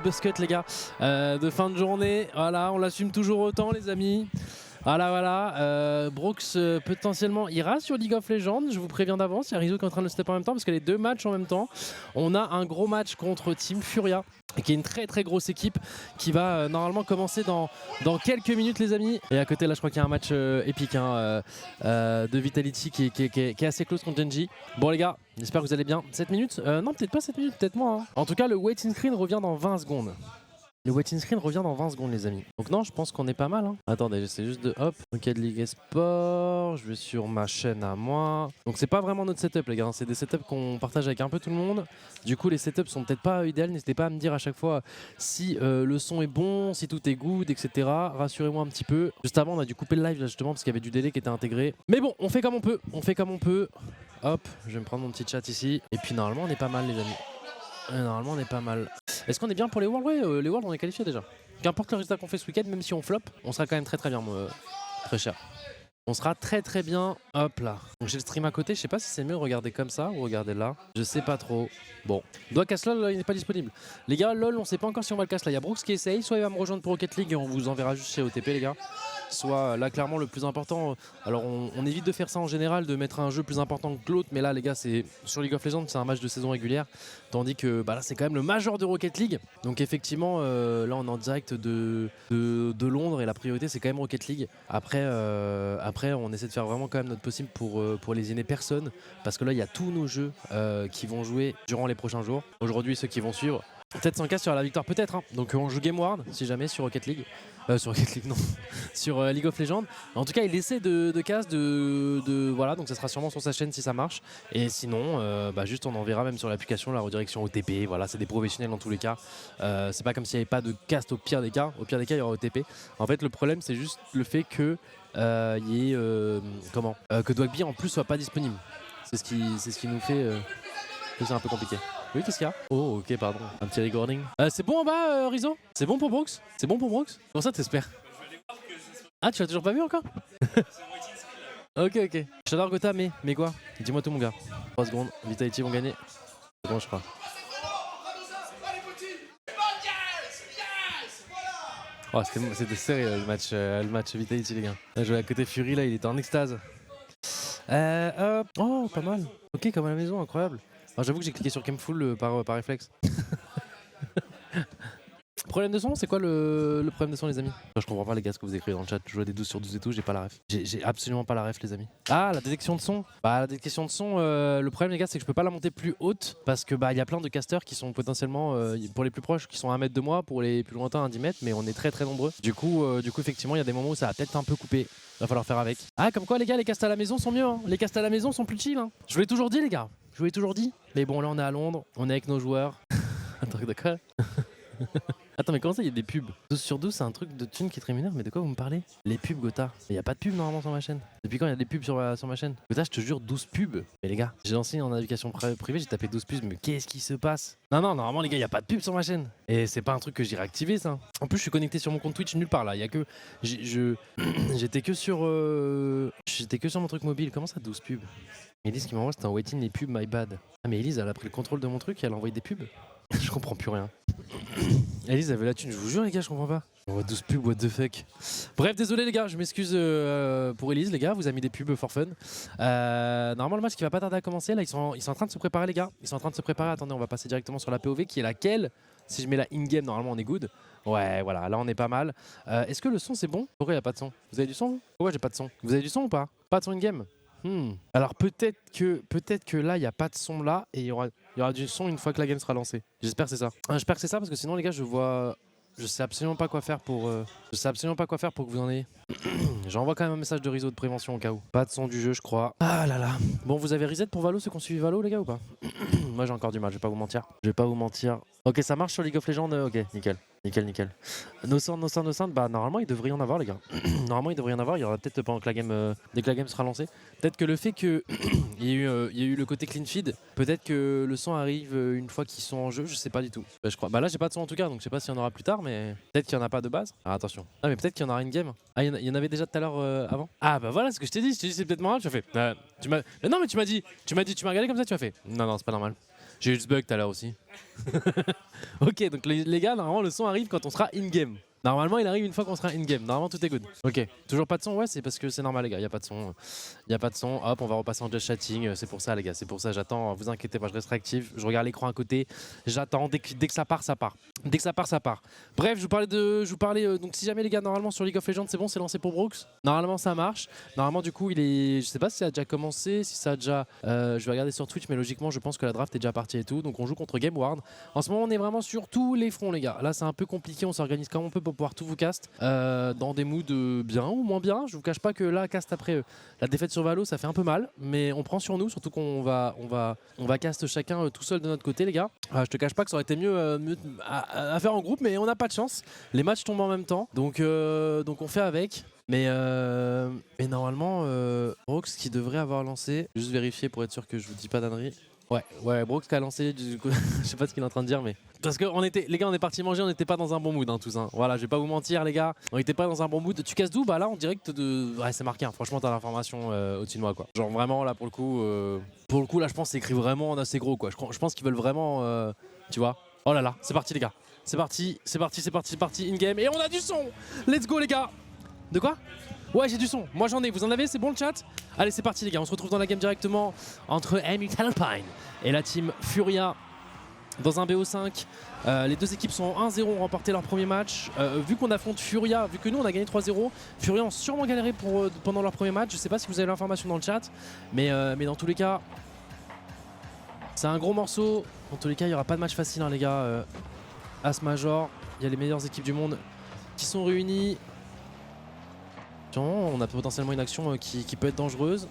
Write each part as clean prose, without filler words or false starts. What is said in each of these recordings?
Buscut les gars, de fin de journée. Voilà, on l'assume toujours autant les amis. Voilà. Brooks potentiellement ira sur League of Legends, je vous préviens d'avance. Il y a Rizzo qui est en train de le step en même temps parce que les deux matchs en même temps. On a un gros match contre Team Furia, qui est une très grosse équipe qui va normalement commencer dans quelques minutes les amis. Et à côté là je crois qu'il y a un match épique de Vitality qui est assez close contre Genji. Bon les gars, j'espère que vous allez bien. 7 minutes non peut-être pas 7 minutes, peut-être moins. En tout cas le waiting screen revient dans 20 secondes. Le waiting screen revient dans 20 secondes les amis. Donc non je pense qu'on est pas mal. Attendez j'essaie juste de hop. Ok de Ligue Esport. Je vais sur ma chaîne à moi. Donc c'est pas vraiment notre setup les gars. C'est des setups qu'on partage avec un peu tout le monde. Du coup les setups sont peut-être pas idéales. N'hésitez pas à me dire à chaque fois si le son est bon, si tout est good, etc. Rassurez-moi un petit peu. Juste avant on a dû couper le live là, justement parce qu'il y avait du délai qui était intégré. Mais bon on fait comme on peut. Hop je vais me prendre mon petit chat ici. Et puis normalement on est pas mal les amis. Normalement on est pas mal. Est-ce qu'on est bien pour les Worlds? Ouais, les Worlds on est qualifiés déjà. Qu'importe le résultat qu'on fait ce week-end, même si on flop, on sera quand même très bien, très cher. On sera très bien. Hop là. Donc j'ai le stream à côté, je sais pas si c'est mieux de regarder comme ça ou regarder là. Je sais pas trop. Bon. Doit casse LOL, là, il n'est pas disponible. Les gars, LOL, on sait pas encore si on va le casse là. Il y a Brooks qui essaye, soit il va me rejoindre pour Rocket League et on vous enverra juste chez OTP les gars. Soit là clairement le plus important, alors on évite de faire ça en général, de mettre un jeu plus important que l'autre, mais là les gars c'est sur League of Legends, c'est un match de saison régulière, tandis que là c'est quand même le major de Rocket League, donc effectivement là on est en direct de Londres et la priorité c'est quand même Rocket League. Après on essaie de faire vraiment quand même notre possible pour lésiner personne, parce que là il y a tous nos jeux qui vont jouer durant les prochains jours, aujourd'hui ceux qui vont suivre. Peut-être 100K sur la victoire, peut-être. Donc on joue Game Ward, si jamais, sur Rocket League. Sur Rocket League, non. Sur League of Legends. En tout cas, il essaie de casse, voilà, donc ça sera sûrement sur sa chaîne si ça marche. Et sinon, juste on enverra même sur l'application la redirection OTP. Voilà, c'est des professionnels dans tous les cas. C'est pas comme s'il n'y avait pas de cast au pire des cas. Au pire des cas, il y aura OTP. En fait, le problème, c'est juste le fait que que Dwagby en plus soit pas disponible. C'est ce qui nous fait que c'est un peu compliqué. Oui, qu'est-ce qu'il y a? Oh, ok, pardon. Un petit recording. C'est bon en bas, Rizzo? C'est bon pour Brooks? C'est bon pour Brooks? Pour ça, t'espères? Ah, tu l'as toujours pas vu encore? Ok. J'adore Gotha, mais quoi? Dis-moi tout, mon gars. 3 secondes. Vitality vont gagner. C'est bon, je crois. Oh, c'était serré le match Vitality, les gars. Là, je jouais à côté Fury, là, il était en extase. Oh, pas mal. Ok, comme à la maison, incroyable. J'avoue que j'ai cliqué sur Camful par réflexe. Problème de son, c'est quoi le problème de son les amis? Je comprends pas les gars ce que vous écrivez dans le chat. Je joue à des 12 sur 12 et tout, j'ai pas la ref. J'ai absolument pas la ref les amis. Ah, la détection de son. La détection de son, le problème les gars c'est que je peux pas la monter plus haute parce que il y a plein de casters qui sont potentiellement, pour les plus proches, qui sont à 1 mètre de moi, pour les plus lointains à 10 mètres, mais on est très nombreux. Du coup effectivement il y a des moments où ça va peut-être un peu couper. Va falloir faire avec. Ah comme quoi les gars, les castes à la maison sont mieux hein. Les castes à la maison sont plus chill hein. Je vous l'ai toujours dit les gars. Je vous l'ai toujours dit. Mais bon là on est à Londres, on est avec nos joueurs. Attends, d'accord. Attends mais comment ça il y a des pubs? 12 sur 12 c'est un truc de thune qui est très mineur, mais de quoi vous me parlez? Les pubs Gotha. Mais y a pas de pub normalement sur ma chaîne. Depuis quand il y a des pubs sur ma chaîne? Gotha je te jure 12 pubs. Mais les gars, j'ai lancé en navigation privée, j'ai tapé 12 pubs, mais qu'est-ce qui se passe? Non normalement les gars y a pas de pub sur ma chaîne. Et c'est pas un truc que j'ai réactivé ça. En plus je suis connecté sur mon compte Twitch nulle part là, y a que... J'étais que sur mon truc mobile, comment ça 12 pubs? Elise qui m'envoie c'était un waiting les pubs, my bad. Ah mais Elise elle a pris le contrôle de mon truc et elle a envoyé des pubs. Je comprends plus rien. Elise avait la thune, je vous jure les gars, je comprends pas. On voit 12 pubs, what the fuck. Bref, désolé les gars, je m'excuse pour Elise les gars, vous avez mis des pubs for fun. Normalement le match qui va pas tarder à commencer, là ils sont en train de se préparer les gars. Ils sont en train de se préparer, attendez on va passer directement sur la POV qui est laquelle? Si je mets la in-game normalement on est good. Ouais voilà, là on est pas mal. Est-ce que le son c'est bon? Pourquoi il y a pas de son? Vous avez du son? Pourquoi j'ai pas de son? Vous avez du son ou pas? Pas de son in-game? Alors peut-être que là il n'y a pas de son là et il y aura du son une fois que la game sera lancée. J'espère que c'est ça. J'espère que c'est ça parce que sinon les gars je sais absolument pas quoi faire pour que vous en ayez. J'envoie quand même un message de réseau de prévention au cas où. Pas de son du jeu je crois. Ah là là. Bon vous avez reset pour Valo ceux qui ont suivi Valo les gars ou pas? Moi j'ai encore du mal, je vais pas vous mentir. Ok ça marche sur League of Legends, ok nickel. No sound, normalement il devrait y en avoir les gars. Normalement il devrait y en avoir, il y aura peut-être pendant que la game, dès que la game sera lancée. Peut-être que le fait qu'il y ait eu le côté clean feed, peut-être que le son arrive une fois qu'ils sont en jeu, je sais pas du tout. Je crois. Là j'ai pas de son en tout cas, donc je sais pas s'il y en aura plus tard, mais peut-être qu'il y en a pas de base. Ah attention. Ah mais peut-être qu'il y en aura une game. Ah il y en avait déjà tout à l'heure avant. Ah bah voilà ce que je t'ai dit, c'est peut-être normal, tu as fait. Mais non mais tu m'as regardé comme ça, tu m'as fait. Non c'est pas normal. J'ai eu ce bug tout à l'heure aussi. Ok, donc les gars, normalement le son arrive quand on sera in-game. Normalement il arrive une fois qu'on sera in-game, normalement tout est good. Ok, toujours pas de son, ouais c'est parce que c'est normal les gars, y a pas de son. Y a pas de son, hop on va repasser en just chatting, c'est pour ça les gars, c'est pour ça j'attends, vous inquiétez pas, je reste réactif, je regarde l'écran à côté, j'attends, dès que ça part, ça part. Dès que ça part, ça part. Bref, je vous parlais donc si jamais les gars, normalement sur League of Legends c'est bon, c'est lancé pour Brooks. Normalement ça marche, normalement du coup il est, je sais pas si ça a déjà commencé, si ça a déjà, je vais regarder sur Twitch mais logiquement je pense que la draft est déjà partie et tout, donc on joue contre GameWard. En ce moment on est vraiment sur tous les fronts les gars, là c'est un peu compliqué, on s'organise comme on peut pour pouvoir tout vous cast dans des moods bien ou moins bien. Je vous cache pas que là cast après la défaite sur Valo ça fait un peu mal, mais on prend sur nous, surtout qu'on va cast chacun tout seul de notre côté les gars. Je te cache pas que ça aurait été mieux, à faire en groupe, mais on n'a pas de chance, les matchs tombent en même temps, donc on fait avec. Mais normalement Brooks qui devrait avoir lancé, juste vérifier pour être sûr que je vous dis pas d'ânerie. Ouais, Brooks qui a lancé, du coup, je sais pas ce qu'il est en train de dire, mais. Parce que les gars, on est partis manger, on n'était pas dans un bon mood, hein, tous. Hein. Voilà, je vais pas vous mentir, les gars, on n'était pas dans un bon mood. Tu casses d'où? Bah là, en direct de. Ouais, c'est marqué, hein. Franchement, t'as l'information au-dessus de moi, quoi. Genre vraiment, là, pour le coup, là, je pense que c'est écrit vraiment en assez gros, quoi. Je pense qu'ils veulent vraiment. Tu vois. Oh là là, c'est parti, les gars. C'est parti, in-game. Et on a du son! Let's go, les gars! De quoi? Ouais, j'ai du son. Moi j'en ai. Vous en avez? C'est bon le chat? Allez, c'est parti les gars. On se retrouve dans la game directement entre Hamilton Alpine et la team Furia dans un BO5. Les deux équipes sont 1-0, ont remporté leur premier match. Vu qu'on affronte Furia, vu que nous on a gagné 3-0, Furia ont sûrement galéré pendant leur premier match. Je sais pas si vous avez l'information dans le chat, mais dans tous les cas, c'est un gros morceau. Dans tous les cas, il n'y aura pas de match facile, hein, les gars. As Major, il y a les meilleures équipes du monde qui sont réunies. On a potentiellement une action qui peut être dangereuse.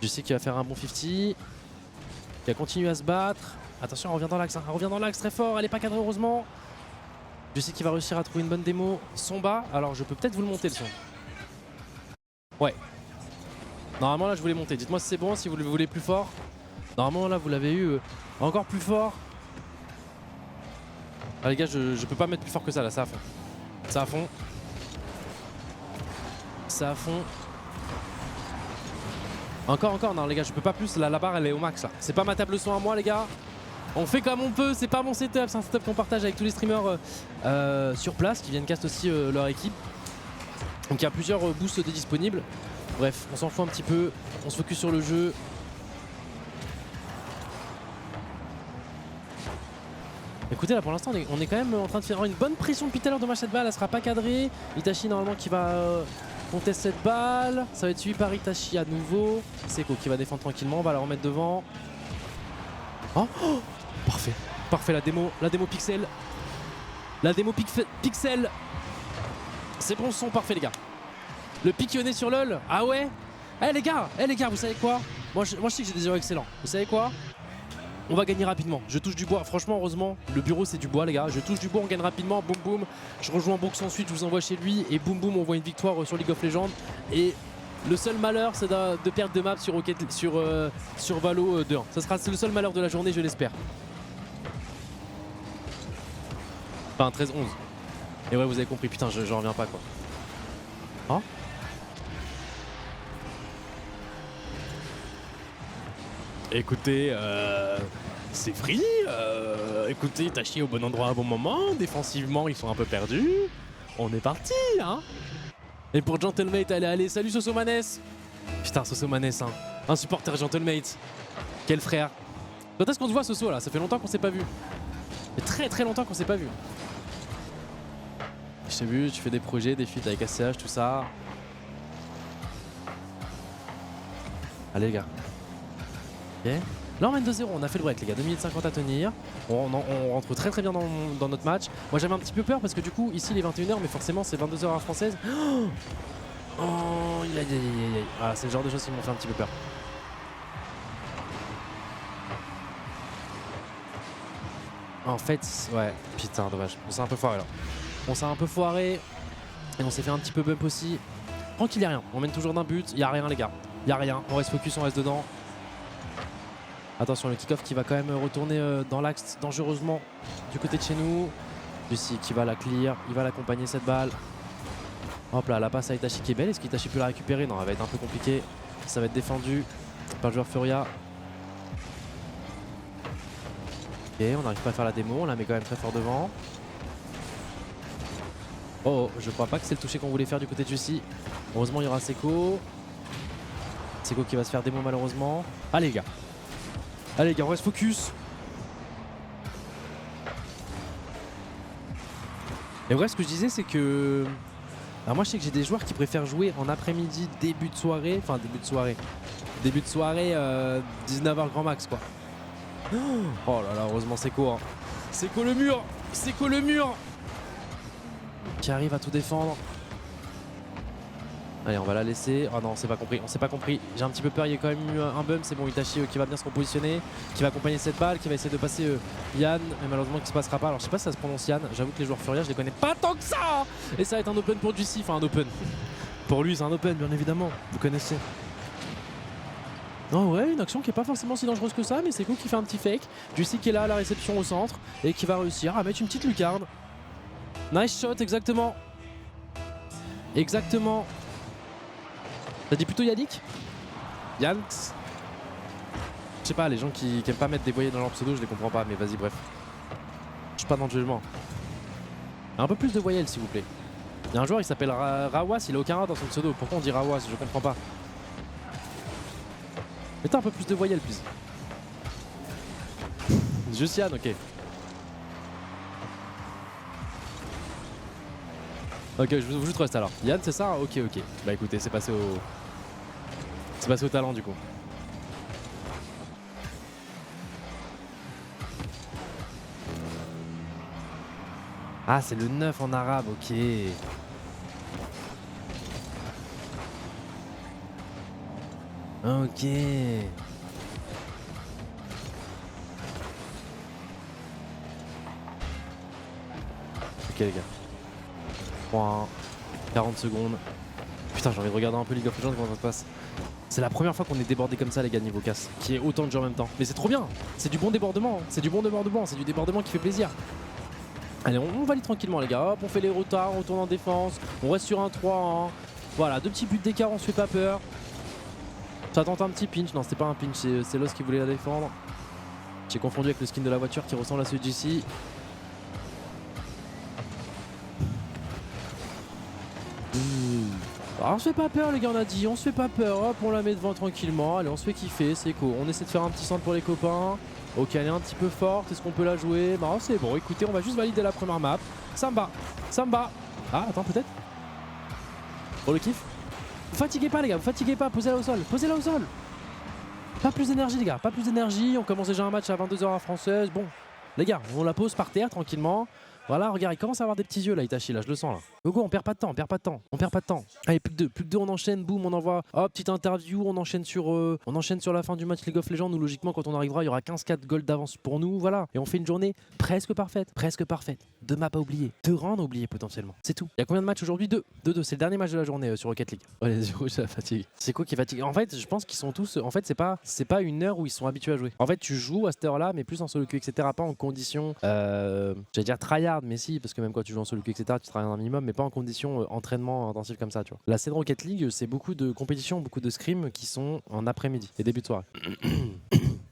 Je sais qu'il va faire un bon 50. Il va continuer à se battre. Attention, elle revient dans l'axe. Hein. Elle revient dans l'axe très fort. Elle n'est pas cadrée heureusement. Je sais qu'il va réussir à trouver une bonne démo. Son bas. Alors je peux peut-être vous le monter le son. Ouais. Normalement là je voulais monter. Dites-moi si c'est bon, si vous le voulez plus fort. Normalement là vous l'avez eu encore plus fort. Ah les gars, je peux pas mettre plus fort que ça là. Ça à fond. Ça à fond. Ça à fond. Encore, non les gars, je peux pas plus, la barre elle est au max là. C'est pas ma table son à moi les gars. On fait comme on peut, c'est pas mon setup, c'est un setup qu'on partage avec tous les streamers sur place qui viennent cast aussi leur équipe. Donc il y a plusieurs boosts disponibles. Bref, on s'en fout un petit peu, on se focus sur le jeu. Écoutez là pour l'instant on est quand même en train de faire une bonne pression depuis tout à l'heure. Dommage cette balle, elle sera pas cadrée. Itachi normalement qui va contester cette balle. Ça va être suivi par Itachi à nouveau. Seko qui va défendre tranquillement, on va la remettre devant. Oh, parfait la démo pixel. La démo pixel. C'est bon son, parfait les gars. Le piquionné sur LOL, ah ouais. Les gars, vous savez quoi? Moi je sais que j'ai des heures excellents. Vous savez quoi? On va gagner rapidement, je touche du bois, franchement heureusement, le bureau c'est du bois les gars, je touche du bois, on gagne rapidement, boum boum, je rejoins Brooks ensuite, je vous envoie chez lui et boum boum on voit une victoire sur League of Legends. Et le seul malheur c'est de perdre de map sur Valo 2-1, ça sera le seul malheur de la journée je l'espère. Enfin 13-11. Et ouais vous avez compris, putain j'en reviens pas quoi. Hein? Écoutez, c'est free. Écoutez, Itachi au bon endroit à bon moment. Défensivement, ils sont un peu perdus. On est parti, hein. Et pour Gentlemate, allez, salut Sosomanes. Putain, Sosomanes, hein. Un supporter Gentlemate. Quel frère. Quand est-ce qu'on se voit, Soso, là? Ça fait longtemps qu'on s'est pas vu. Ça fait très longtemps qu'on s'est pas vu. Je t'ai vu, tu fais des projets, des feats avec ACH, tout ça. Allez, les gars. Ok. Là on mène 2-0, on a fait le break les gars, 2 minutes 50 à tenir. On rentre très bien dans notre match. Moi j'avais un petit peu peur parce que du coup ici il est 21h mais forcément c'est 22h à française. Oh, ah, c'est le genre de choses qui m'ont fait un petit peu peur. En fait, ouais, putain dommage, on s'est un peu foiré là. On s'est un peu foiré et on s'est fait un petit peu bump aussi. Tranquille, y'a rien, on mène toujours d'un but, y'a rien les gars. Y'a rien, on reste focus, on reste dedans. Attention, le kick-off qui va quand même retourner dans l'axe dangereusement du côté de chez nous. Lucie qui va la clear, il va l'accompagner cette balle. Hop là, la passe à Itachi qui est belle. Est-ce qu'Itachi peut la récupérer? Non, elle va être un peu compliquée. Ça va être défendu par le joueur Furia. on n'arrive pas à faire la démo, on la met quand même très fort devant. Oh, je crois pas que c'est le toucher qu'on voulait faire du côté de Juicy. Heureusement, il y aura Seco. Seco qui va se faire démo malheureusement. Allez les gars. Allez les gars, on reste focus. Et ouais, ce que je disais, c'est que... Alors moi, je sais que j'ai des joueurs qui préfèrent jouer en après-midi, début de soirée. Enfin, début de soirée, 19h grand max, quoi. Oh là là, heureusement Seco. Hein. Seco le mur. Seco le mur. Qui arrive à tout défendre. Allez, on va la laisser. Oh non, on s'est pas compris. On s'est pas compris. J'ai un petit peu peur. Il y a quand même eu un bump. C'est bon, Itachi qui va bien se repositionner, qui va accompagner cette balle, qui va essayer de passer Yann. Mais malheureusement, qui se passera pas. Alors, je sais pas si ça se prononce Yann. J'avoue que les joueurs Furia, je les connais pas tant que ça. Et ça va être un open pour Juicy. Enfin, un open. Pour lui, c'est un open, bien évidemment. Vous connaissez. Oh ouais, une action qui est pas forcément si dangereuse que ça, mais c'est cool qui fait un petit fake. Juicy qui est là à la réception au centre et qui va réussir à mettre une petite lucarne. Nice shot, exactement. Exactement. T'as dit plutôt Yannick? Yann? Je sais pas, les gens qui aiment pas mettre des voyelles dans leur pseudo, je les comprends pas, mais vas-y, bref. Je suis pas dans le jugement. Un peu plus de voyelles, s'il vous plaît. Il y a un joueur, il s'appelle Rawas, il a aucun A dans son pseudo. Pourquoi on dit Rawas? Je comprends pas. Mettez un peu plus de voyelles, please. Jussian, ok. Ok, je vous trust alors. Yann, c'est ça? Ok, ok. Bah écoutez, c'est passé au... C'est passé au talent du coup. Ah, c'est le 9 en arabe, ok. Ok. Ok les gars. 3, 40 secondes. Putain, j'ai envie de regarder un peu League of Legends comment ça se passe. C'est la première fois qu'on est débordé comme ça les gars niveau casse. Qui est autant de jeux en même temps. Mais c'est trop bien. C'est du bon débordement. C'est du bon débordement. C'est du débordement qui fait plaisir. Allez, on valide tranquillement les gars. Hop, on fait les retards, on retourne en défense. On reste sur un 3-1. Voilà, 2 petits buts d'écart, on se fait pas peur. Ça tente un petit pinch. Non, c'était pas un pinch, c'est Lost qui voulait la défendre. J'ai confondu avec le skin de la voiture qui ressemble à celui d'ici. Alors on se fait pas peur les gars, on a dit, on se fait pas peur, hop on la met devant tranquillement, allez on se fait kiffer, c'est cool, on essaie de faire un petit centre pour les copains. Ok, elle est un petit peu forte, est-ce qu'on peut la jouer? Bah c'est bon, écoutez, on va juste valider la première map. Ça me va. Ah attends peut-être. Pour le kiff. Vous fatiguez pas les gars, vous fatiguez pas, posez-la au sol, posez-la au sol. Pas plus d'énergie les gars, pas plus d'énergie, on commence déjà un match à 22h à française, bon. Les gars, on la pose par terre tranquillement. Voilà, regarde, il commence à avoir des petits yeux là, Itachi, là, je le sens là. Go, on perd pas de temps, on perd pas de temps. Allez, plus que deux, on enchaîne, boum, on envoie, hop, petite interview, on enchaîne sur la fin du match League of Legends où logiquement quand on arrivera, il y aura 15-4 gold d'avance pour nous, voilà. Et on fait une journée presque parfaite. 2 maps à oublier, 2 rounds à oublier potentiellement, c'est tout. Il y a combien de matchs aujourd'hui? 2, c'est le dernier match de la journée sur Rocket League. Oh les yeux, ça fatigue. C'est quoi qui fatigue? En fait, je pense qu'ils sont tous, en fait, c'est pas une heure où ils sont habitués à jouer. En fait, tu joues à cette heure-là, mais plus en solo queue, etc. Pas en condition, j'allais dire tryhard, mais si, parce que même quand tu joues en solo queue, etc., tu travailles un minimum, mais pas en condition entraînement intensif comme ça, tu vois. La scène Rocket League, c'est beaucoup de compétitions, beaucoup de scrims qui sont en après-midi et début de soirée.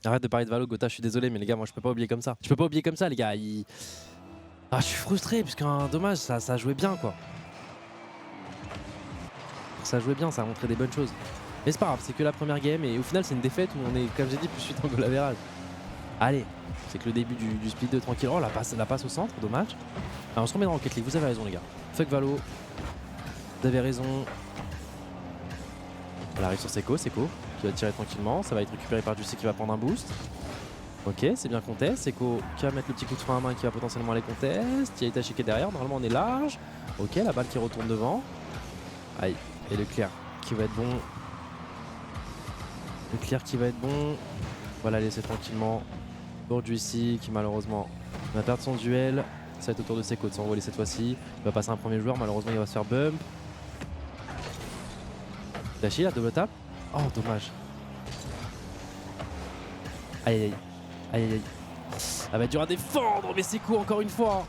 Arrête de parler de Valo, Gotha, je suis désolé, mais les gars, moi je peux pas oublier comme ça. Je peux pas oublier comme ça, les gars. Ah, je suis frustré, puisqu'un dommage, ça jouait bien, quoi. Ça jouait bien, ça a montré des bonnes choses. Mais c'est pas grave, c'est que la première game, et au final, c'est une défaite où on est, comme j'ai dit, plus suite en goal average. Allez, c'est que le début du split 2 tranquille. Oh, la passe au centre, dommage. Alors, on se remet dans Rocket League, vous avez raison, les gars. Fuck Valo. Vous avez raison. On arrive sur Seco qui va tirer tranquillement. Ça va être récupéré par Juicy qui va prendre un boost. Ok, c'est bien contest. Seco qui va mettre le petit coup de frein à main qui va potentiellement aller contest. Il y a Itachi qui est derrière. Normalement, on est large. Ok, la balle qui retourne devant. Aïe. Et le clear qui va être bon. Le clear qui va être bon. On va la laisser tranquillement pour Juicy qui malheureusement va perdre son duel. Ça va être au tour de Seco de s'envoler cette fois-ci. Il va passer un premier joueur. Malheureusement, il va se faire bump. Itachi, la double tap. Oh, dommage. Aïe aïe. Aïe aïe aïe. Elle va être dur à défendre, mais Seco encore une fois,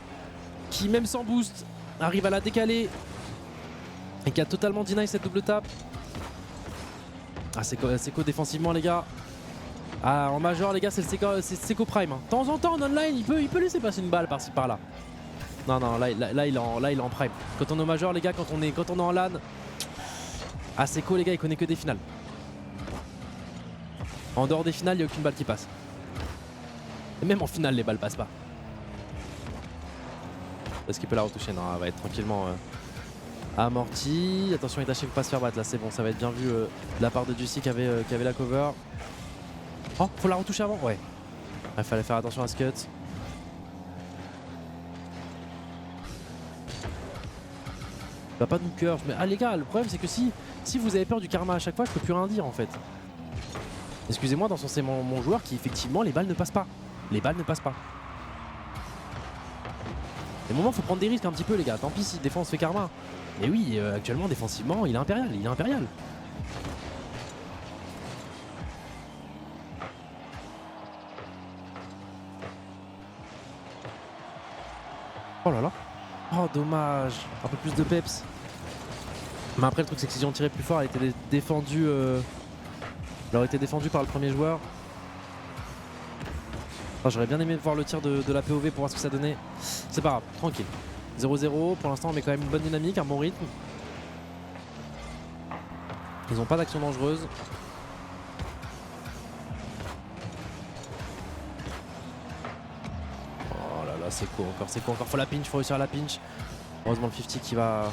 qui même sans boost, arrive à la décaler. Et qui a totalement deny cette double tape. Ah, Seco défensivement les gars. Ah, en major les gars c'est le Seco Prime. Hein. De temps en temps en online il peut laisser passer une balle par-ci par-là. Non non là il est en prime. Quand on est au major les gars, quand on est en LAN. Ah Seco les gars il connaît que des finales. En dehors des finales il n'y a aucune balle qui passe. Et même en finale les balles passent pas. Est-ce qu'il peut la retoucher? Non, elle va être tranquillement amortie. Attention Itachi ne peut pas se faire battre là, c'est bon, ça va être bien vu de la part de Juicy qui avait la cover. Oh, faut la retoucher avant? Ouais. Il fallait faire attention à ce cut. Bah pas de curve, mais ah les gars, le problème c'est que si vous avez peur du karma à chaque fois, je peux plus rien dire en fait. Excusez-moi d'encenser mon joueur qui effectivement les balles ne passent pas. Les balles ne passent pas. Des moments faut prendre des risques un petit peu les gars, tant pis si des fois on se fait karma. Mais oui, actuellement défensivement il est impérial, Oh là là. Oh dommage. Un peu plus de peps. Mais après le truc c'est que si on tirait plus fort, elle était défendue. Elle aurait été défendue par le premier joueur. Oh, j'aurais bien aimé voir le tir de la POV pour voir ce que ça donnait. C'est pas grave, tranquille. 0-0, pour l'instant on met quand même une bonne dynamique, un bon rythme. Ils n'ont pas d'action dangereuse. Oh là là, c'est quoi encore, faut la pinch, faut réussir à la pinch. Heureusement le 50 qui va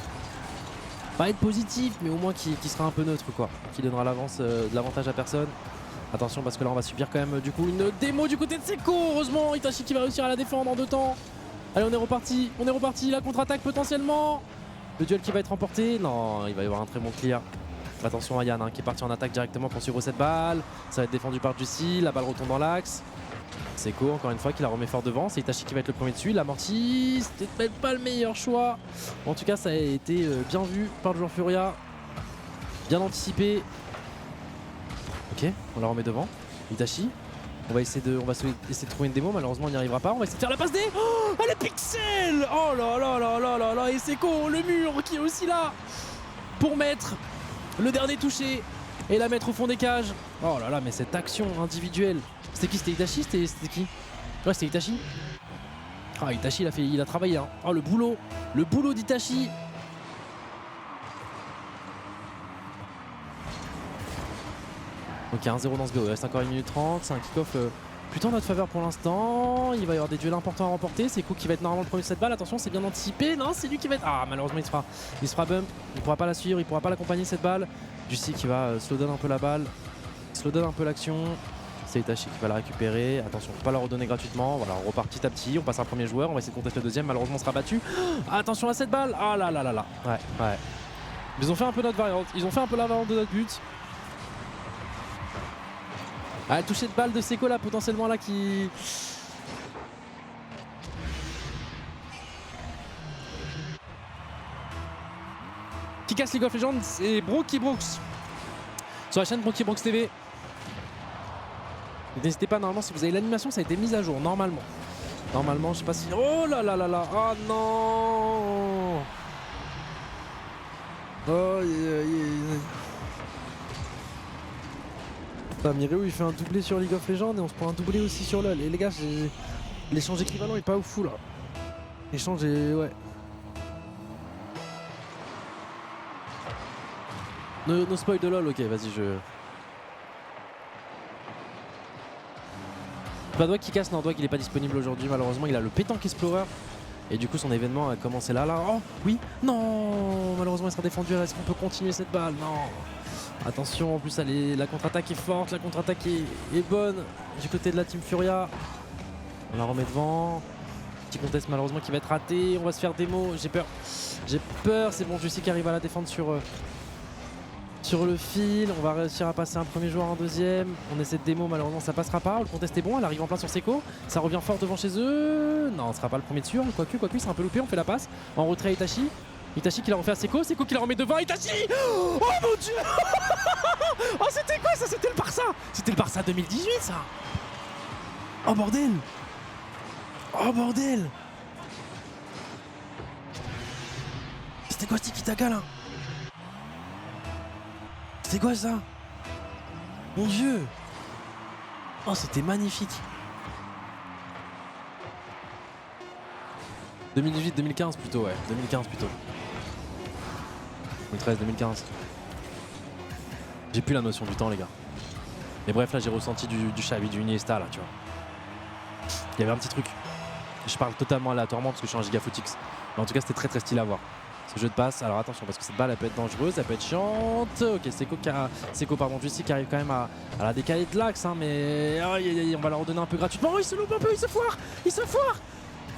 pas être positif, mais au moins qui sera un peu neutre quoi. Qui donnera de l'avantage à personne. Attention parce que là on va subir quand même du coup une démo du côté de Seco. Heureusement Itachi qui va réussir à la défendre en 2 temps. Allez on est reparti, la contre-attaque potentiellement. Le duel qui va être remporté. Non, il va y avoir un très bon clear. Attention à Yann hein, qui est parti en attaque directement pour suivre cette balle. Ça va être défendu par Juicy, la balle retombe dans l'axe. Seco encore une fois qui la remet fort devant. C'est Itachi qui va être le premier dessus. L'amorti, c'était peut-être pas le meilleur choix. En tout cas ça a été bien vu par le joueur Furia. Bien anticipé. Ok, on la remet devant. Itachi. On va essayer de trouver une démo, malheureusement on n'y arrivera pas. On va essayer de faire la passe D. Oh, elle est pixel. Oh là là là là là là. Et Seco, le mur qui est aussi là pour mettre le dernier touché et la mettre au fond des cages. Oh là là, mais cette action individuelle. C'était qui? C'était Itachi? C'était qui? Ouais, c'était Itachi. Ah, Itachi il a travaillé hein. Oh le boulot d'Itachi. Ok, 1-0 dans ce go, il reste encore 1 minute 30, c'est un kick-off plutôt en notre faveur pour l'instant. Il va y avoir des duels importants à remporter, c'est Cook qui va être normalement le premier de cette balle, attention c'est bien anticipé, non c'est lui qui va être... Ah malheureusement il se fera bump, il pourra pas la suivre, il pourra pas l'accompagner cette balle. Juicy qui va slow down un peu la balle, slow down un peu l'action. C'est Itachi qui va la récupérer, attention faut pas la redonner gratuitement, voilà on repart petit à petit, on passe à un premier joueur, on va essayer de contester le deuxième, malheureusement on sera battu. Attention à cette balle, ah là là là là, ouais. Ils ont fait un peu notre variante, ils ont fait un peu la variante de notre but. Ah, le toucher de balle de Seco là potentiellement là qui casse League of Legends, c'est Brookie Brooks sur la chaîne Brookie Brooks TV. N'hésitez pas, normalement si vous avez l'animation ça a été mise à jour normalement. Normalement je sais pas si... Oh là là là là. Oh non. Oh yeah. Mireo il fait un doublé sur League of Legends et on se prend un doublé aussi sur LoL. Et les gars, l'échange équivalent est pas au fou là. L'échange est... ouais. No spoil de LoL, ok vas-y je... Pas Dwag qui casse, non Dwag il est pas disponible aujourd'hui malheureusement, il a le Pétanque Explorer. Et du coup son événement a commencé là. Oh oui, non malheureusement il sera défendu, est-ce qu'on peut continuer cette balle? Non. Attention, en plus la contre-attaque est forte, la contre-attaque est bonne du côté de la Team Furia. On la remet devant. Petit contest malheureusement qui va être raté. On va se faire démo, j'ai peur. C'est bon, Juicy qui arrive à la défendre sur le fil. On va réussir à passer un premier joueur en deuxième. On essaie de démo, malheureusement ça passera pas. Le contest est bon, elle arrive en plein sur Seco. Ça revient fort devant chez eux. Non, on sera pas le premier dessus. Quoique, c'est un peu loupé, on fait la passe. En retrait Itachi. Itachi qui la refait à Seco qui la remet devant. Itachi. Oh mon dieu. Oh c'était quoi ça? C'était le Barça. C'était le Barça 2018 ça. Oh bordel. Oh bordel. C'était quoi ce tiki-taka là? C'était quoi ça? Mon dieu. Oh, c'était magnifique. 2018-2015 plutôt, ouais. 2015 plutôt. 2013-2015. J'ai plus la notion du temps, les gars. Mais bref, là, j'ai ressenti du Xavi, du Iniesta, là, tu vois. Il y avait un petit truc. Je parle totalement aléatoirement parce que je suis un giga footix. Mais en tout cas, c'était très très stylé à voir. Ce jeu de passe, alors attention parce que cette balle elle peut être dangereuse, elle peut être chiante. Ok, Seco pardon, Jussi qui arrive quand même à la décaler de l'axe, hein, mais on va leur redonner un peu gratuitement. Oh, il se loupe un peu, il se foire.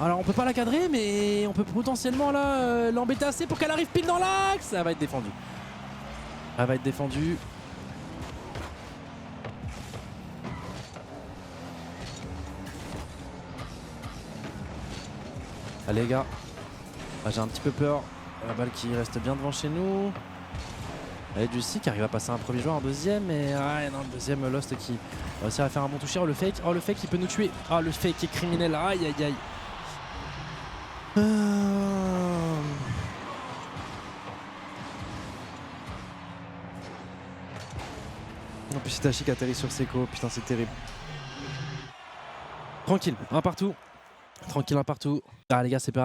Alors on peut pas la cadrer, mais on peut potentiellement là l'embêter assez pour qu'elle arrive pile dans l'axe. Elle va être défendue. Allez les gars, j'ai un petit peu peur. La balle qui reste bien devant chez nous. Allez, Jussi qui arrive à passer un premier joueur en deuxième. Et non, le deuxième Lost qui va réussir à faire un bon toucher. Oh le fake, il peut nous tuer. Oh le fake est criminel. Aïe. En plus Itachi qui atterrit sur Seco. Putain, c'est terrible. Tranquille, un partout. Ah les gars, c'est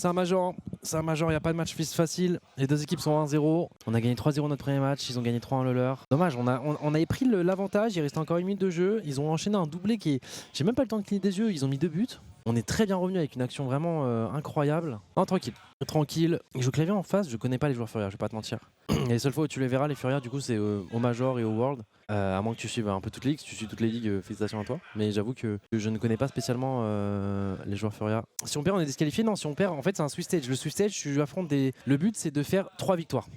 un major. Il n'y a pas de match facile. Les deux équipes sont 1-0. On a gagné 3-0 notre premier match. Ils ont gagné 3-1 le leur. Dommage, on avait pris l'avantage. Il restait encore 1 minute de jeu. Ils ont enchaîné un doublé qui est... J'ai même pas le temps de cligner des yeux. Ils ont mis 2 buts. On est très bien revenu avec une action vraiment incroyable. Non, tranquille. Je joue clavier en face, je connais pas les joueurs Furia, je vais pas te mentir. Et les seules fois où tu les verras, les Furia, du coup, c'est au Major et au World. À moins que tu suives un peu toutes les ligues. Si tu suis toutes les ligues, félicitations à toi. Mais j'avoue que je ne connais pas spécialement les joueurs Furia. Si on perd, on est disqualifié. Non, si on perd, en fait, c'est un Swiss Stage. Le Swiss Stage, tu affrontes des. Le but, c'est de faire 3 victoires.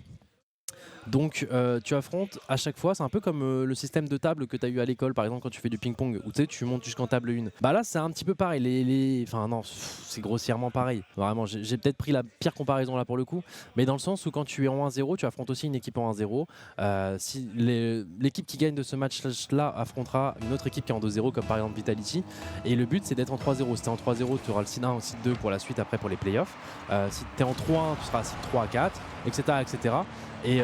Donc tu affrontes à chaque fois, c'est un peu comme le système de table que tu as eu à l'école par exemple quand tu fais du ping-pong où tu montes jusqu'en table 1. Bah là c'est un petit peu pareil, enfin non, c'est grossièrement pareil. Vraiment, j'ai peut-être pris la pire comparaison là pour le coup, mais dans le sens où quand tu es en 1-0, tu affrontes aussi une équipe en 1-0. Si l'équipe qui gagne de ce match-là affrontera une autre équipe qui est en 2-0 comme par exemple Vitality, et le but c'est d'être en 3-0. Si tu es en 3-0, tu auras le seed 1 ou seed 2 pour la suite après pour les playoffs. Si tu es en 3-1, tu seras seed 3 à 4, etc. Et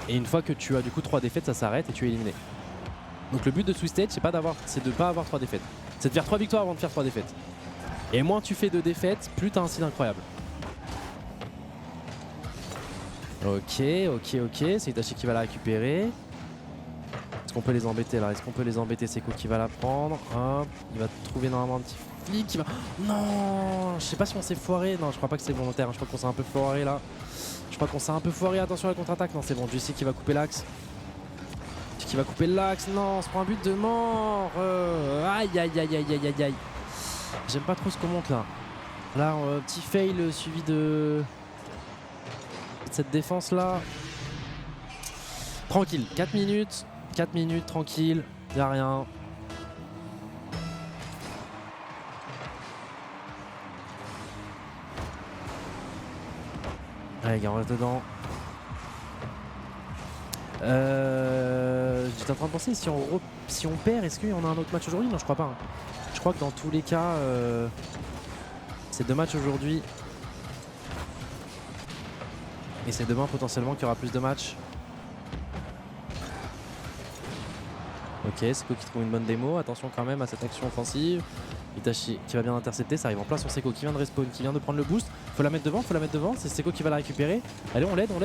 une fois que tu as du coup 3 défaites, ça s'arrête et tu es éliminé. Donc le but de Swiss Stage, c'est de pas avoir 3 défaites. C'est de faire 3 victoires avant de faire 3 défaites. Et moins tu fais de défaites, plus tu as un seed incroyable. Ok. C'est Itachi qui va la récupérer. Est-ce qu'on peut les embêter là? Seco qui va la prendre. Hop. Il va trouver normalement un petit flic qui va... Non, je sais pas si on s'est foiré. Non, je crois pas que c'est volontaire. Je crois qu'on s'est un peu foiré là. Attention à la contre-attaque. Non, c'est bon. Jussi qui va couper l'axe. Non, on se prend un but de mort. Aïe. J'aime pas trop ce qu'on monte là. Là, petit fail suivi de cette défense là. Tranquille. 4 minutes, tranquille. Y'a rien. Allez les gars, on reste dedans. J'étais en train de penser si on perd, est-ce qu'il y en a un autre match aujourd'hui? Non, je crois pas. Je crois que dans tous les cas, c'est 2 matchs aujourd'hui. Et c'est demain potentiellement qu'il y aura plus de matchs. Ok, Seco qui trouve une bonne démo. Attention quand même à cette action offensive. Itachi qui va bien intercepter, ça arrive en plein sur Seco qui vient de respawn, qui vient de prendre le boost. Faut la mettre devant, c'est Seco qui va la récupérer. Allez, on l'aide, on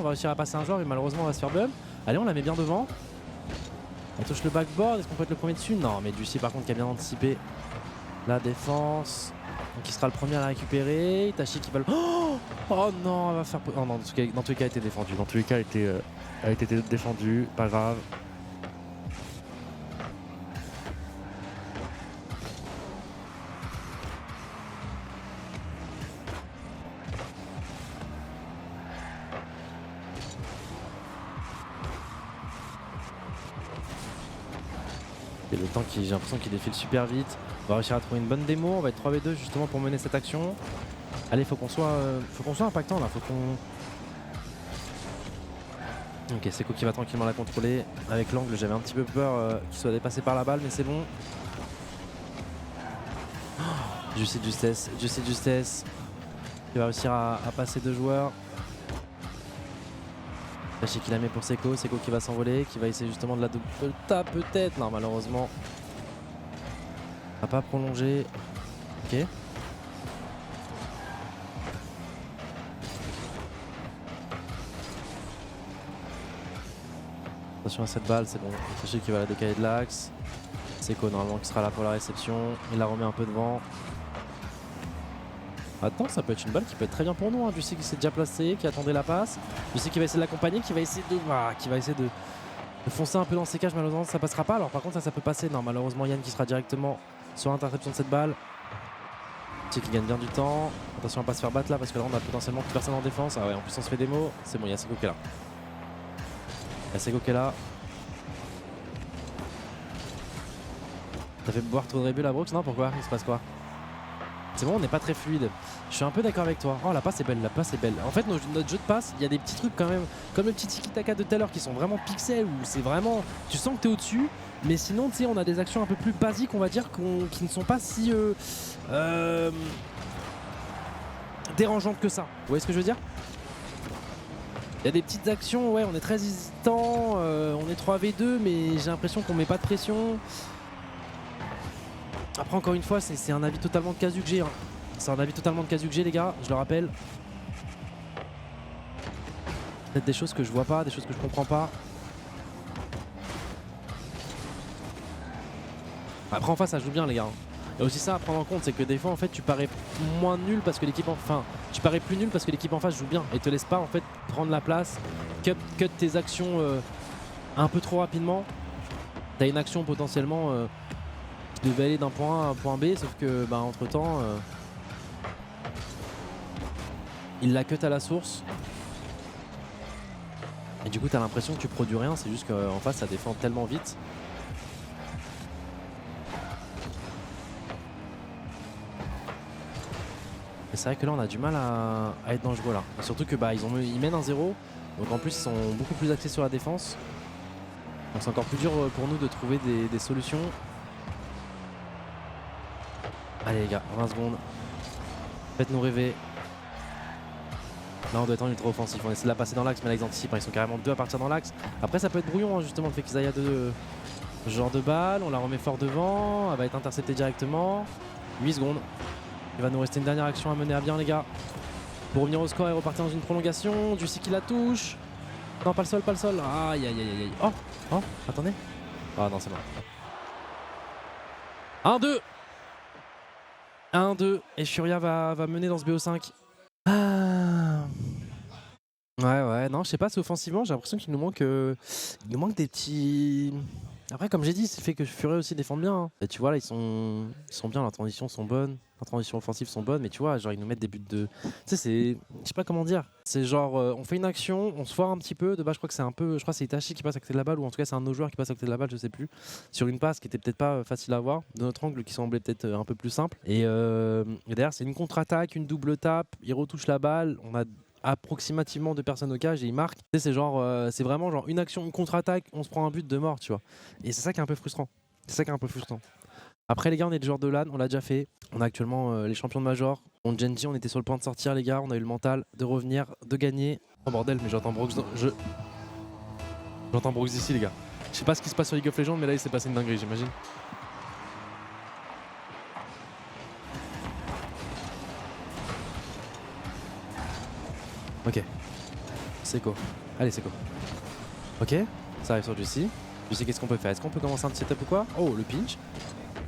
va réussir à passer un joueur, mais malheureusement on va se faire bum. Allez, on la met bien devant. Elle touche le backboard, est-ce qu'on peut être le premier dessus? Non, mais Jussi par contre qui a bien anticipé la défense. Donc il sera le premier à la récupérer. Itachi qui va le... Oh non, elle va faire... Oh non, dans tous les cas, elle a été défendue. Elle a été défendue, pas grave. Et le temps j'ai l'impression qu'il défile super vite. On va réussir à trouver une bonne démo. On va être 3v2 justement pour mener cette action. Allez, faut qu'on soit impactant là. Ok, Seco qui va tranquillement la contrôler. Avec l'angle, j'avais un petit peu peur qu'il soit dépassé par la balle, mais c'est bon. Jussi Justesse. Il va réussir à passer 2 joueurs. Tachi qui la met pour Seko, Seko qui va s'envoler, qui va essayer justement de la double tap peut-être. Non, malheureusement. Ça n'a pas prolongé. Ok. Attention à cette balle, c'est bon. Tachi qui va la décaler de l'axe. Seko normalement qui sera là pour la réception. Il la remet un peu devant. Attends, ça peut être une balle qui peut être très bien pour nous. Hein. Je sais qu'il s'est déjà placé, qui attendait la passe. Je sais qu'il va essayer de l'accompagner, qui va essayer de foncer un peu dans ses cages. Malheureusement, ça passera pas. Alors par contre, ça peut passer. Non, malheureusement, Yann qui sera directement sur l'interception de cette balle. Je sais qu'il gagne bien du temps. Attention à pas se faire battre là parce que là, on a potentiellement plus personne en défense. Ah ouais, en plus, on se fait des mots. C'est bon, il y a Seko qui est là. Il y a Seko qui est là. T'as fait boire trop de rébut la Brooks? Non, pourquoi? Il se passe quoi? C'est bon, on n'est pas très fluide. Je suis un peu d'accord avec toi. Oh, la passe est belle, la passe est belle. En fait, notre jeu de passe, il y a des petits trucs quand même, comme le petit tiki-taka de tout à l'heure qui sont vraiment pixels, où c'est vraiment. Tu sens que t'es au-dessus, mais sinon, tu sais, on a des actions un peu plus basiques, on va dire, qui ne sont pas si dérangeantes que ça. Vous voyez ce que je veux dire? Il y a des petites actions, ouais, on est très hésitant, on est 3v2, mais j'ai l'impression qu'on met pas de pression. Après, encore une fois, c'est un avis totalement de casu que j'ai. Hein. C'est un avis totalement de casu que j'ai, les gars, je le rappelle. Peut-être des choses que je vois pas, des choses que je comprends pas. Après, en face, ça joue bien, les gars. Il y a aussi ça à prendre en compte, c'est que des fois, en fait, tu parais moins nul parce que l'équipe enfin, tu parais plus nul parce que l'équipe en face joue bien et te laisse pas, en fait, prendre la place, cut tes actions un peu trop rapidement. T'as une action potentiellement qui devait aller d'un point A à un point B, sauf que, bah, entre temps, il la cut à la source. Et du coup, t'as l'impression que tu produis rien, c'est juste qu'en face, ça défend tellement vite. Et c'est vrai que là, on a du mal à être dangereux là. Et surtout que bah, ils mènent 1-0, donc en plus, ils sont beaucoup plus axés sur la défense. Donc c'est encore plus dur pour nous de trouver des solutions. Allez les gars, 20 secondes. Faites-nous rêver. Là on doit être en ultra offensif, on essaie de la passer dans l'axe mais là ils anticipent, ils sont carrément deux à partir dans l'axe. Après ça peut être brouillon hein, justement le fait qu'ils aillent à deux genre de balle, on la remet fort devant, elle va être interceptée directement. 8 secondes. Il va nous rester une dernière action à mener à bien les gars. Pour revenir au score et repartir dans une prolongation. Juicy qui la touche. Non pas le sol, pas le sol. Aïe aïe aïe aïe. Oh, attendez. Ah non c'est bon. 1-2. 1-2 et Furia va mener dans ce BO5. Ouais, non, je sais pas, c'est offensivement, j'ai l'impression qu'il nous manque des petits. Après, comme j'ai dit, c'est le fait que Furia aussi défende bien. Hein. Et tu vois, là, ils sont bien, leurs transitions sont bonnes, leurs transitions offensives sont bonnes, mais tu vois, genre, ils nous mettent des buts de. Tu sais, c'est. Je sais pas comment dire. C'est genre, on fait une action, on se foire un petit peu. De base, je crois que c'est un peu. Je crois que c'est Itachi qui passe à côté de la balle, ou en tout cas, c'est un de nos joueurs qui passe à côté de la balle, je sais plus. Sur une passe qui était peut-être pas facile à voir, de notre angle qui semblait peut-être un peu plus simple. Et derrière, c'est une contre-attaque, une double tape, il retouche la balle, on a approximativement 2 personnes au cage et il marque. C'est genre, c'est vraiment genre une action, une contre-attaque, on se prend un but de mort, tu vois. Et c'est ça qui est un peu frustrant. C'est ça qui est un peu frustrant. Après les gars, on est des joueurs de LAN, on l'a déjà fait. On a actuellement les champions de Major. On Genji, on était sur le point de sortir les gars, on a eu le mental de revenir, de gagner. Oh bordel, mais j'entends Brooks j'entends Brooks ici les gars. Je sais pas ce qui se passe sur League of Legends, mais là il s'est passé une dinguerie, j'imagine. Ok. Seko. Allez Seko. Ok. Ça arrive sur Juicy. Juicy, qu'est-ce qu'on peut faire? Est-ce qu'on peut commencer un petit setup ou quoi? Oh, le pinch.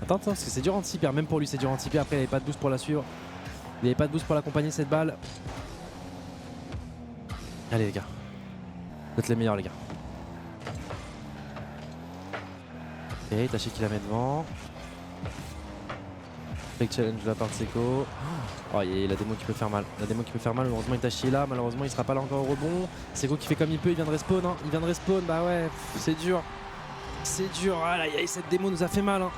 Attends, parce que c'est dur anticiper. Même pour lui, c'est dur anticiper. Après, il n'y avait pas de boost pour la suivre. Il n'y avait pas de boost pour l'accompagner, cette balle. Allez les gars. Vous êtes les meilleurs les gars. Ok, Itachi qui la met devant. Fake challenge de la part de Seko. Oh, il y a la démo qui peut faire mal. La démo qui peut faire mal. Heureusement, Itachi est là. Malheureusement, il sera pas là encore au rebond. Seko qui fait comme il peut. Il vient de respawn. Hein. Il vient de respawn. Bah ouais, c'est dur. C'est dur. Ah là, cette démo nous a fait mal. Hein.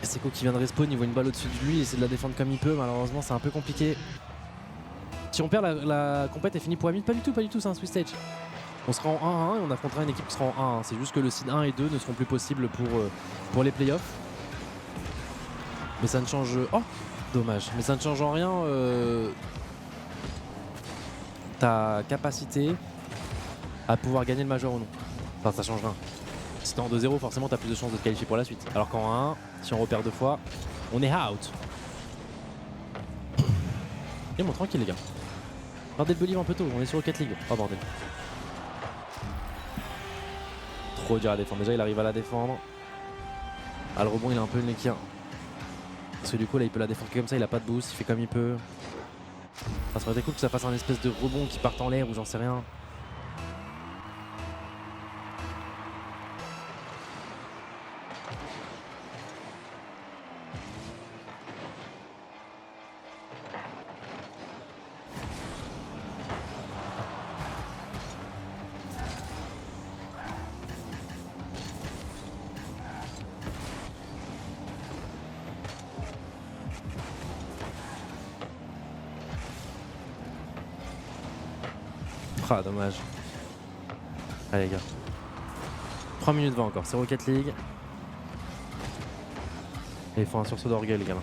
Seko qui vient de respawn. Il voit une balle au-dessus de lui. Il essaie de la défendre comme il peut. Malheureusement, c'est un peu compliqué. Si on perd, la compète est finie pour Amid. Pas du tout. C'est un Swiss stage. On sera en 1-1 et on affrontera une équipe qui sera en 1-1. C'est juste que le seed 1 et 2 ne seront plus possibles pour les playoffs. Mais ça ne change... Oh, dommage. Mais ça ne change en rien ta capacité à pouvoir gagner le major ou non. Enfin, ça change rien. Si t'es en 2-0, forcément t'as plus de chances de te qualifier pour la suite. Alors qu'en 1, si on repère 2 fois, on est out. Et bon, tranquille les gars. Regardez le Believe un peu tôt, on est sur Rocket League. Oh bordel. Trop dur à défendre. Déjà il arrive à la défendre. Ah, le rebond il a un peu le nez qui a. Parce que du coup là il peut la défendre que comme ça, il a pas de boost, il fait comme il peut. Ça serait cool que ça fasse un espèce de rebond qui parte en l'air ou j'en sais rien. Ah dommage. Allez les gars. 3 minutes 20 encore, c'est Rocket League. Et il faut un sursaut d'orgueil les gars.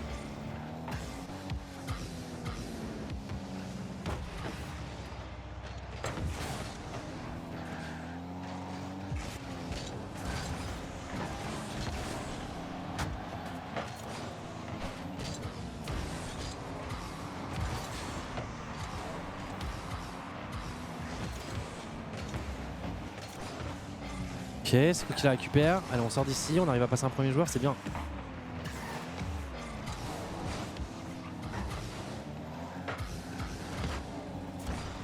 Ok, c'est quoi qui la récupère. Allez, on sort d'ici, on arrive à passer un premier joueur, c'est bien.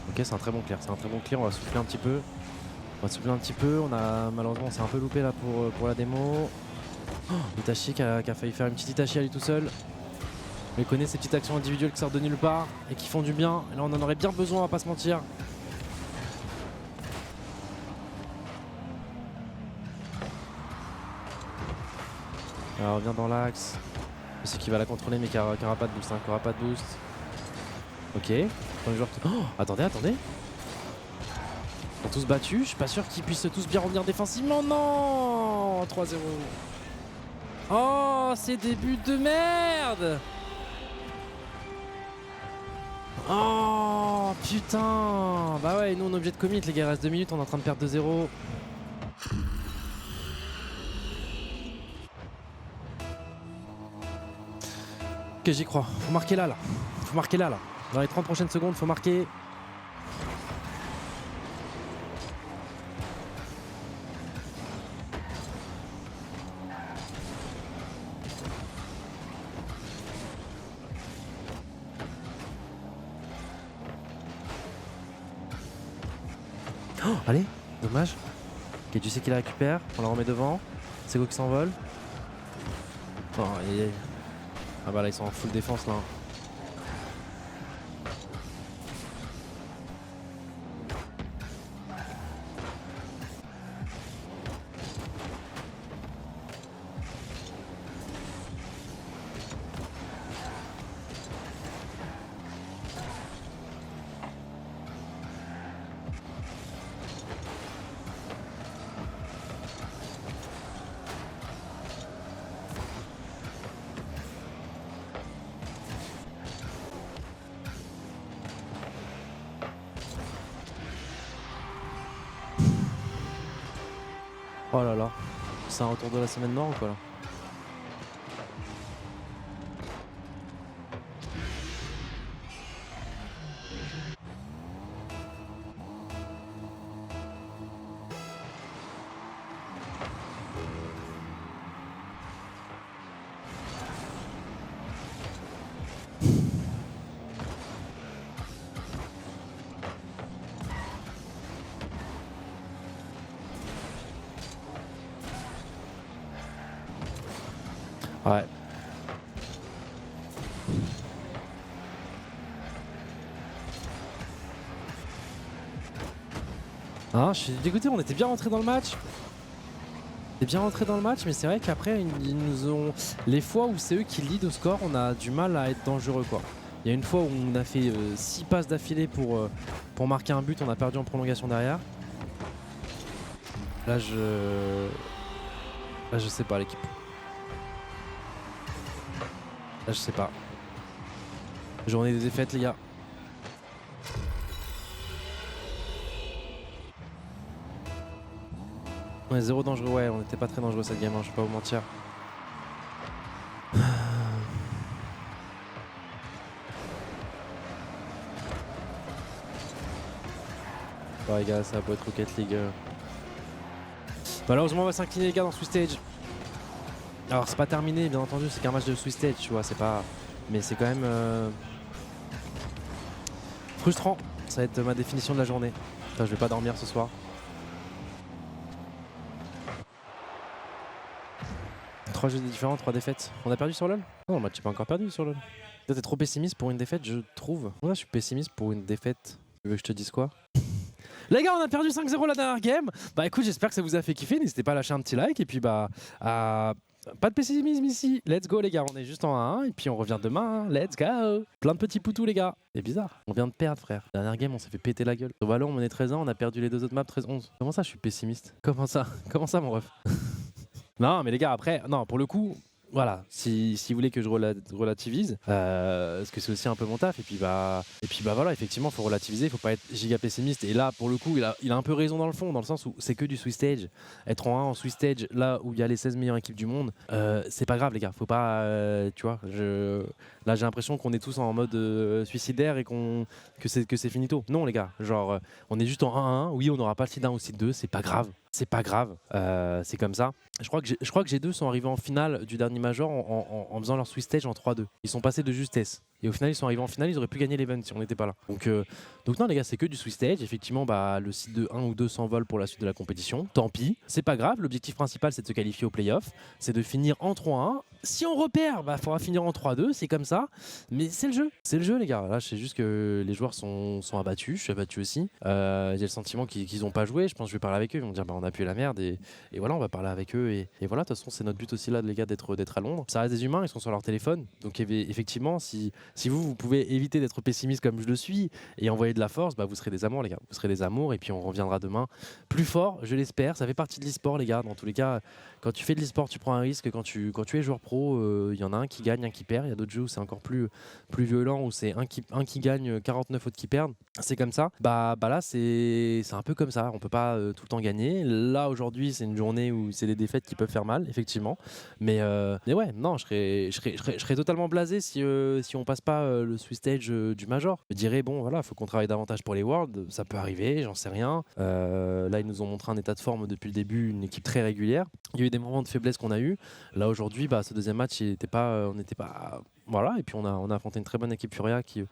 Ok, c'est un très bon clear, c'est un très bon clear, on va souffler un petit peu. On va souffler un petit peu, on a malheureusement on s'est un peu loupé là pour la démo. Oh, Itachi qui a failli faire une petite Itachi à lui tout seul. Mais il connaît ces petites actions individuelles qui sortent de nulle part et qui font du bien. Et là on en aurait bien besoin, on va pas se mentir. Alors on revient dans l'axe. Je sais qu'il va la contrôler mais qui aura pas de boost, qui aura pas de boost. Ok. Joueur... Oh, attendez. Ils sont tous battus, je suis pas sûr qu'ils puissent tous bien revenir défensivement. Non, 3-0. Oh, c'est des buts de merde. Oh putain. Bah ouais, nous on est obligé de commit les gars, il reste 2 minutes, on est en train de perdre 2-0. Ok, j'y crois. Faut marquer là. Faut marquer là. Dans les 30 prochaines secondes, faut marquer. Oh, allez, dommage. Ok, tu sais qu'il la récupère, on la remet devant. C'est quoi qui s'envole. Oh, ah bah là ils sont en full défense là. Oh là là, c'est un retour de la semaine noire ou quoi là? Ouais. Hein, je suis dégoûté, on était bien rentré dans le match. On était bien rentré dans le match, mais c'est vrai qu'après, ils nous ont. Les fois où c'est eux qui lead au score, on a du mal à être dangereux quoi. Il y a une fois où on a fait 6 passes d'affilée pour marquer un but, on a perdu en prolongation derrière. Là je sais pas l'équipe. Là je sais pas. Journée des défaites les gars. Ouais, zéro dangereux, ouais, on était pas très dangereux cette game, hein, je vais pas vous mentir. Ouais, les gars, ça va pas être Rocket League. Malheureusement, on va s'incliner, les gars, dans Swiss Stage. Alors, c'est pas terminé, bien entendu, c'est qu'un match de Swiss Stage, tu vois, c'est pas. Mais c'est quand même. Frustrant. Ça va être ma définition de la journée. Enfin, je vais pas dormir ce soir. 3 jeux différents, 3 défaites. On a perdu sur LoL? Non, le match n'est pas encore perdu sur LoL. Toi, t'es trop pessimiste pour une défaite, je trouve. Moi, je suis pessimiste pour une défaite. Tu veux que je te dise quoi? Les gars, on a perdu 5-0 la dernière game. Bah écoute, j'espère que ça vous a fait kiffer. N'hésitez pas à lâcher un petit like. Et puis bah, pas de pessimisme ici. Let's go les gars, on est juste en 1 et puis on revient demain. Hein. Let's go. Plein de petits poutous les gars. C'est bizarre, on vient de perdre frère. Dernière game, on s'est fait péter la gueule. Sur Valorant, on est 13 ans, on a perdu les 2 autres maps 13-11. Comment ça, je suis pessimiste? Comment ça mon ref? Non mais les gars, après, non, pour le coup... Voilà, si vous voulez que je relativise, parce que c'est aussi un peu mon taf, et puis bah voilà, effectivement, il faut relativiser, il faut pas être giga pessimiste. Et là, pour le coup, il a un peu raison dans le fond, dans le sens où c'est que du Swiss Stage. Être en 1 en Swiss Stage, là où il y a les 16 meilleures équipes du monde, c'est pas grave, les gars. Faut pas, tu vois, là j'ai l'impression qu'on est tous en mode suicidaire et que c'est finito. Non, les gars, genre, on est juste en 1-1. Oui, on n'aura pas le seed 1 ou seed 2, c'est pas grave. C'est pas grave, c'est comme ça. Je crois que G2 sont arrivés en finale du dernier Major en faisant leur Swiss Stage en 3-2. Ils sont passés de justesse. Et au final, ils sont arrivés en finale, ils auraient pu gagner l'event si on n'était pas là. Donc non les gars, c'est que du Swiss Stage. Effectivement, bah, le seed de 1 ou 2 s'envole pour la suite de la compétition. Tant pis, c'est pas grave. L'objectif principal, c'est de se qualifier au playoff. C'est de finir en 3-1. Si on repère, bah faudra finir en 3-2, c'est comme ça. Mais c'est le jeu les gars. Là, je sais juste que les joueurs sont abattus, je suis abattu aussi. J'ai le sentiment qu'ils n'ont pas joué. Je pense que je vais parler avec eux, ils vont me dire bah on a pu la merde et voilà, on va parler avec eux et voilà, de toute façon c'est notre but aussi là les gars d'être à Londres. Ça reste des humains, ils sont sur leur téléphone. Donc effectivement, si vous pouvez éviter d'être pessimiste comme je le suis et envoyer de la force, bah vous serez des amours les gars. Vous serez des amours et puis on reviendra demain plus fort, je l'espère. Ça fait partie de l'e-sport les gars. Dans tous les cas, quand tu fais de l'e-sport, tu prends un risque. Quand tu es joueur pro, il y en a un qui gagne, un qui perd. Il y a d'autres jeux où c'est encore plus violent, où c'est un qui gagne, 49 autres qui perdent. C'est comme ça. Bah là, c'est un peu comme ça. On peut pas tout le temps gagner. Là, aujourd'hui, c'est une journée où c'est des défaites qui peuvent faire mal, effectivement. Mais ouais, non, je serais totalement blasé si on passe pas le Swiss Stage du Major. Je dirais, bon, voilà, faut qu'on travaille davantage pour les Worlds. Ça peut arriver, j'en sais rien. Là, ils nous ont montré un état de forme depuis le début, une équipe très régulière. Il y a eu des moments de faiblesse qu'on a eu. Là, aujourd'hui, bah, ce deuxième match, on n'était pas. Voilà, et puis on a affronté une très bonne équipe Furia qui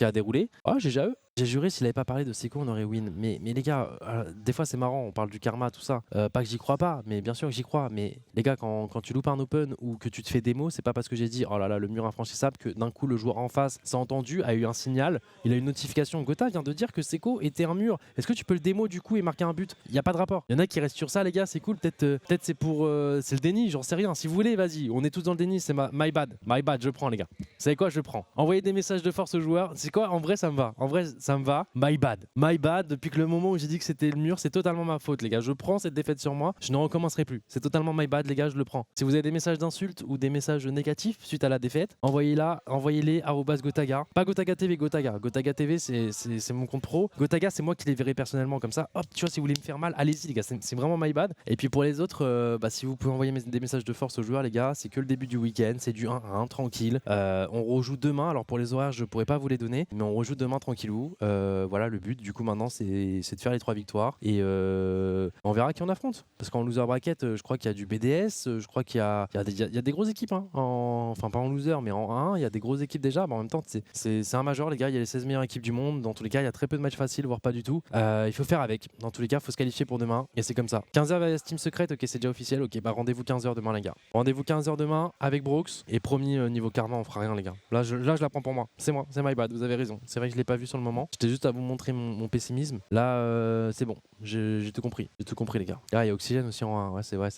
a déroulé. Ah, GGAE. J'ai juré, s'il avait pas parlé de Seiko, on aurait win. Mais les gars, des fois c'est marrant, on parle du karma, tout ça. Pas que j'y crois pas, mais bien sûr que j'y crois. Mais les gars, quand tu loupes un open ou que tu te fais démo, c'est pas parce que j'ai dit oh là là, le mur infranchissable que d'un coup le joueur en face s'est entendu, a eu un signal, il a une notification. Gotha vient de dire que Seiko était un mur. Est-ce que tu peux le démo du coup et marquer un but? Il y a pas de rapport. Il y en a qui restent sur ça, les gars, c'est cool. Peut-être c'est pour. C'est le déni, j'en sais rien. Si vous voulez, vas-y, on est tous dans le déni, c'est my bad. My bad, je prends, les gars. Vous savez quoi, je prends. Envoyez des messages de force aux joueurs. C'est quoi? En vrai, ça me va. En vrai, ça me va. My bad, depuis que le moment où j'ai dit que c'était le mur, c'est totalement ma faute les gars. Je prends cette défaite sur moi, je ne recommencerai plus. C'est totalement my bad les gars, je le prends. Si vous avez des messages d'insultes ou des messages négatifs suite à la défaite, envoyez-les @Gotaga. Pas Gotaga TV, Gotaga. Gotaga TV c'est mon compte pro. Gotaga c'est moi qui les verrai personnellement comme ça. Hop, tu vois, si vous voulez me faire mal, allez-y les gars, c'est vraiment my bad. Et puis pour les autres, si vous pouvez envoyer des messages de force aux joueurs les gars, c'est que le début du week-end, c'est du 1-1 tranquille. On rejoue demain, alors pour les horaires je pourrais pas vous les donner, mais on rejoue demain tranquillou. Voilà, le but du coup maintenant c'est de faire les 3 victoires et on verra qui on affronte parce qu'en loser bracket je crois qu'il y a du BDS, je crois qu'il y a des grosses équipes hein, enfin pas en loser mais en 1 il y a des grosses équipes déjà, mais en même temps c'est un major les gars, il y a les 16 meilleures équipes du monde, dans tous les cas il y a très peu de matchs faciles voire pas du tout, il faut faire avec, dans tous les cas il faut se qualifier pour demain et c'est comme ça. 15h vers Steam secrète, ok c'est déjà officiel, ok bah rendez-vous 15h demain les gars, rendez-vous 15h demain avec Brooks et promis niveau karma on fera rien les gars, là je la prends pour moi, c'est my bad, vous avez raison, c'est vrai que je l'ai pas vu sur le moment, j'étais juste à vous montrer mon pessimisme. Là, c'est bon, j'ai tout compris. J'ai tout compris, les gars. Ah, il y a Oxygène aussi en 1. Ouais, c'est vrai.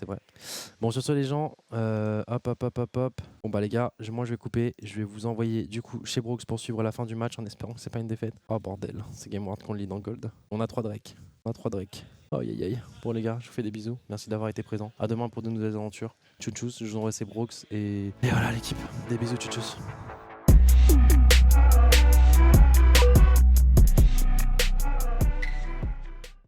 Bon, sur ce, les gens, hop. Bon, bah, les gars, moi, je vais couper. Je vais vous envoyer, du coup, chez Brooks pour suivre la fin du match en espérant que c'est pas une défaite. Oh, bordel. C'est Game World qu'on lit dans Gold. On a 3 Drake. Oh, aïe. Bon, les gars, je vous fais des bisous. Merci d'avoir été présents. À demain pour de nouvelles aventures. Tchou, je vous envoie ces Brooks et voilà, l'équipe. Des bisous, tchou.